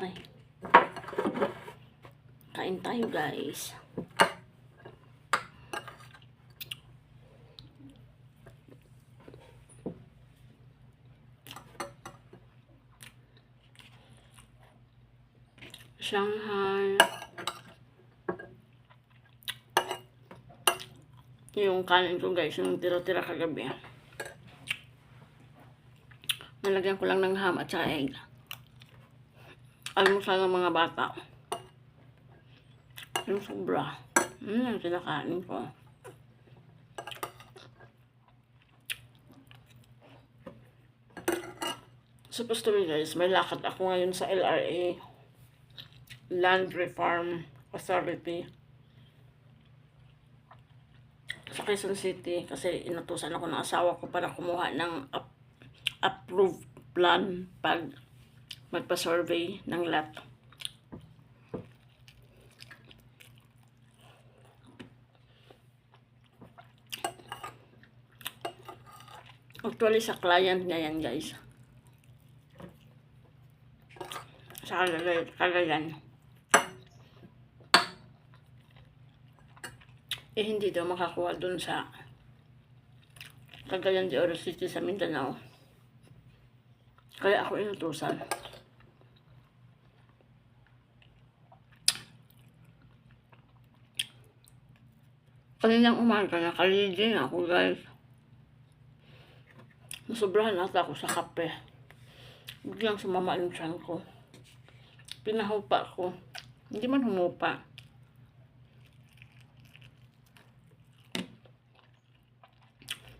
Aray. Kain tayo, guys. Shanghai. Yung kanin ko, guys, yung tira-tira kagabi. Nalagyan ko lang ng ham at saka egg. Almusal ng mga bata. Yung sobra. Yung kinakain ko. Supposed to be, guys, may lakad ako ngayon sa LRA. Land Reform Authority. Sa Quezon City. Kasi inutusan ako ng asawa ko para kumuha ng approved plan pag magpa-survey ng lot. Actually, sa client niya yan, guys. Sa Cagayan. Hindi daw makakuha dun sa Cagayan de Oro City sa Mindanao. Kaya ako inutusan. Kaninang umaga nakalidin ako, guys. Nasobrahan ata ako sa kape. Biglang sumama yung tiyan ko. Pinahupa ko. Hindi man humupa.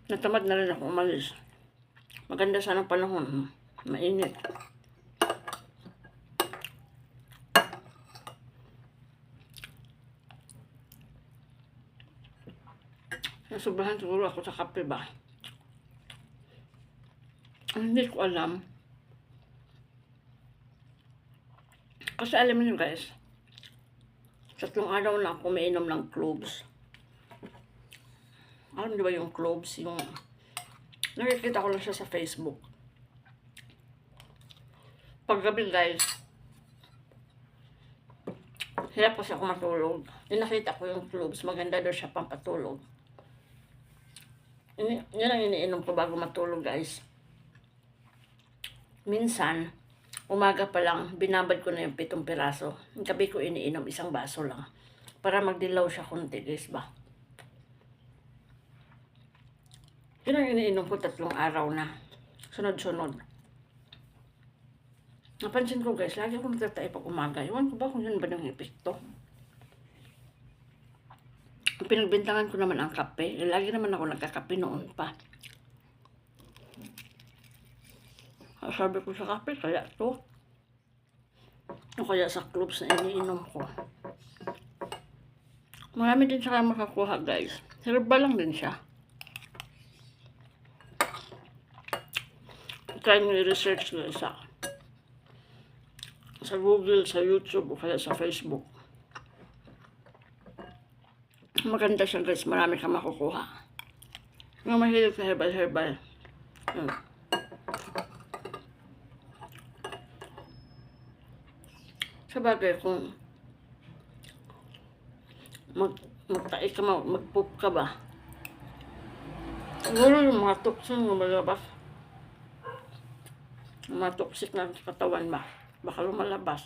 Natamad na rin ako umalis. Maganda sana panahon. Mainit. Nasobrahan siguro ako sa kape ba? Hindi ko alam. Kasi alam niyo, guys, 3 araw na ako umiinom ng cloves. Alam niyo ba yung cloves? Yung nakikita ko lang siya sa Facebook. Paggabi, guys, hirap kasi ako matulog. Nakita ko yung cloves. Maganda daw siya pampatulog. Yan ang iniinom ko bago matulog, guys. Minsan, umaga pa lang, binabad ko na yung 7 piraso. Yung gabi ko iniinom 1 baso lang. Para magdilaw siya konti, guys ba? Yun ang iniinom ko 3 araw na. Sunod-sunod. Napansin ko, guys, lagi ako nagtatay pag umaga. Iwan ko ba kung yun ba ng epekto? Pinagbintangan ko naman ang kape. Lagi naman ako nagkakape noon pa. Sabi ko sa kape, kaya to. O kaya sa cloves na iniinom ko. Marami din siya makakuha, guys. Herbal lang din siya. Try nyo i-research nyo sa Google, sa YouTube, o kaya sa Facebook. Maganda siya, guys. Marami kang makukuha. Yung mahilig sa herbal. Sabagay, kung magtae ka, mag-poop ka ba? Siguro yung mga toxin lumalabas. Yung mga toxic na katawan ba? Baka lumalabas.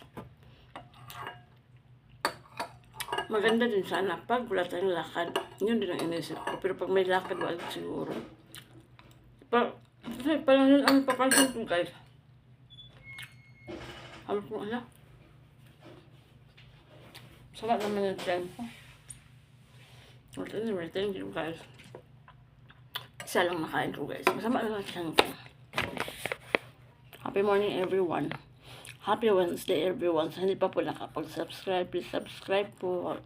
Maganda din sana pag wala tayong lakad. Yun din ang inisip ko. Pero pag may lakad, wala siguro. Kasi parang yun ang papansin ko, guys. Alam ko, ala. Sama naman yung trend ko. But anyway, thank you, guys. Isa lang nakain ko, guys. Masama lang ang trend ko. Happy morning, everyone. Happy Wednesday, everyone. Sa hindi pa po nakapag-subscribe, please subscribe po.